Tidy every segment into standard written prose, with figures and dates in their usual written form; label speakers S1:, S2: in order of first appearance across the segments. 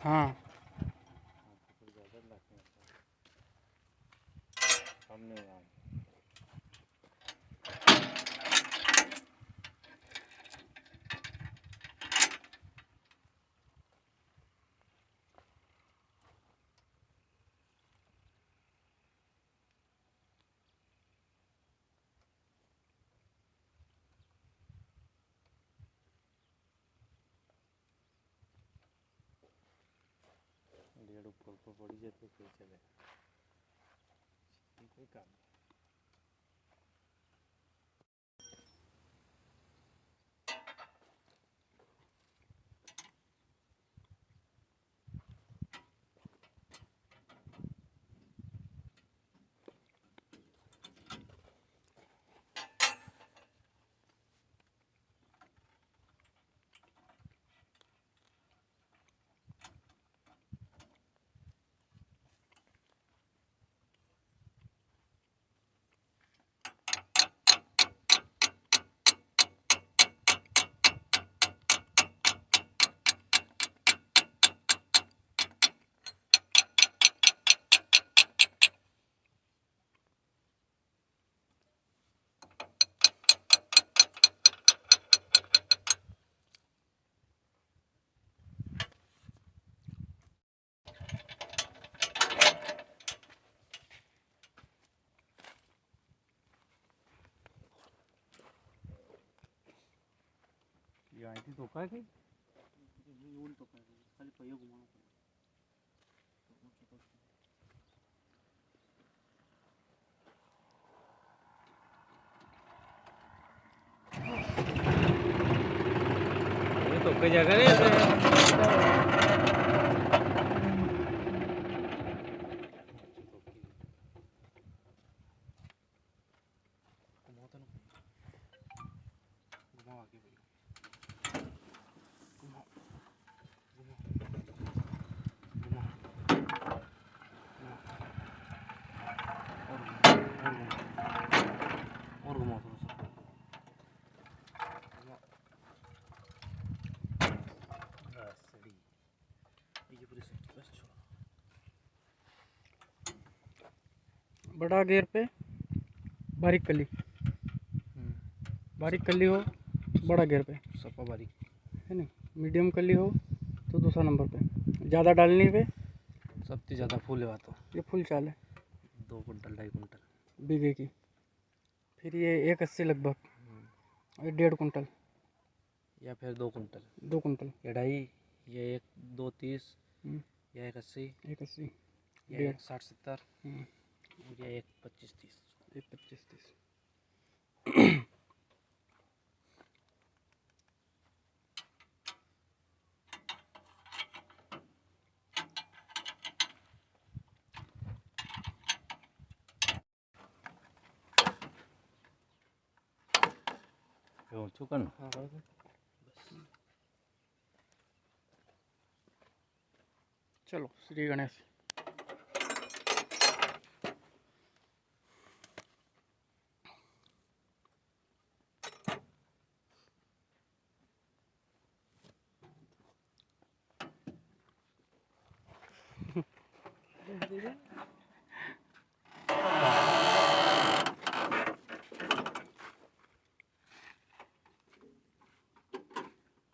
S1: हाँ
S2: तो ज़्यादा लाते हैं हमने वहाँ डेढ़ ऊपर पड़ी जाए तो फिर चले कोई काम नहीं। ये आई थी तो का की
S1: ऊन तो कर खाली पहिया घुमाना
S2: ये तो कई जगह रहते
S1: घुमाओ आगे भैया घुमाओ और घुमाओ थोड़ा सा ये पूरी सेट बस छोड़ो बड़ा गेयर पे बारीक कली हो बड़ा गेयर पे
S2: सपा बारीक
S1: है नहीं मीडियम कली हो तो दूसरा नंबर पे ज़्यादा डालने पे
S2: सबसे ज़्यादा फूल है तो
S1: ये फुल चाल है
S2: 2 कुंटल 2.5 कुंटल
S1: बीघे की। फिर ये 180 लगभग ये 1.5 कुंटल
S2: या फिर 2 कुंटल
S1: 2 कुंटल
S2: या 2.5 ये 1 2.30 या 180
S1: 180
S2: या 160 70 या 1 25 30
S1: ये 25 30
S2: चुकन
S1: हाँ बस चलो श्री गणेश।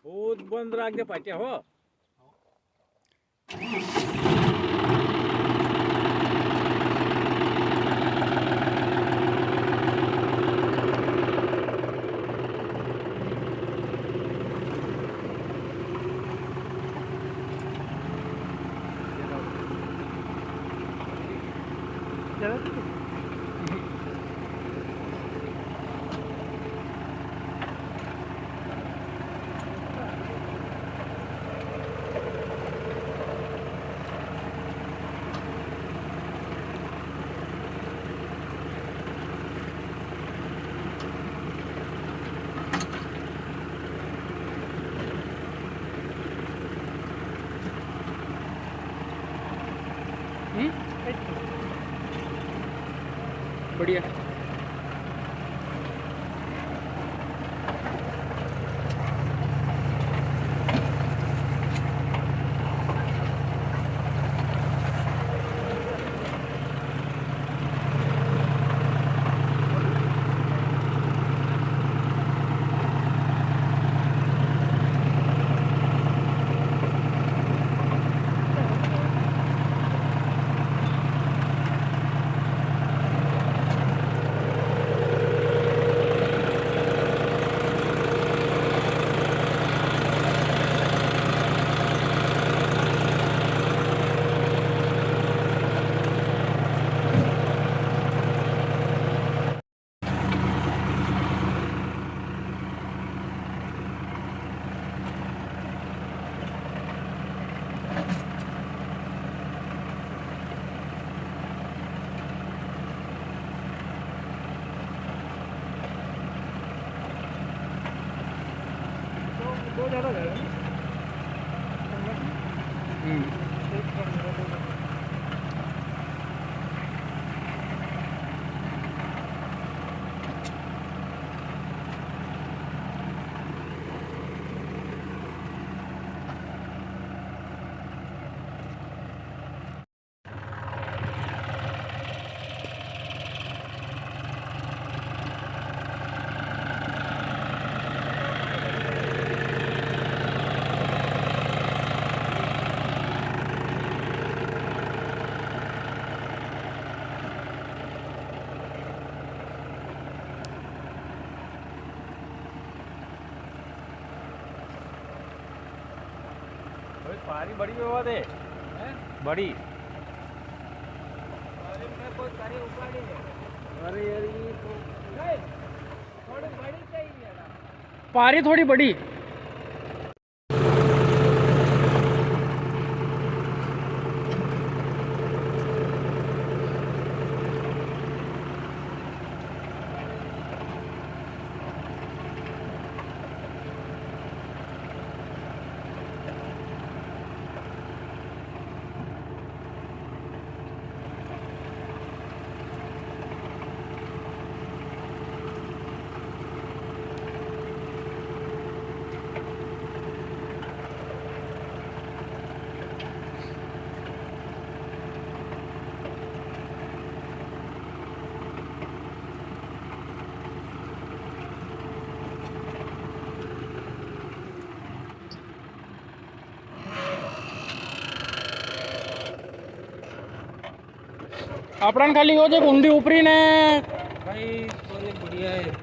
S2: बहुत बंद राख दे पाट्या हो
S1: बढ़िया ज़्यादा जाएगा ना।
S2: पारी बड़ी होवा दे बड़ी कोई पारी उखाड़ी ले। अरे यार ये तो नहीं थोड़ी बड़ी चाहिए ना।
S1: पारी थोड़ी बड़ी। આપણાને ખાલી એવો છે ઊંડી ઉપરી ને
S2: ભાઈ તો એ बढ़िया है।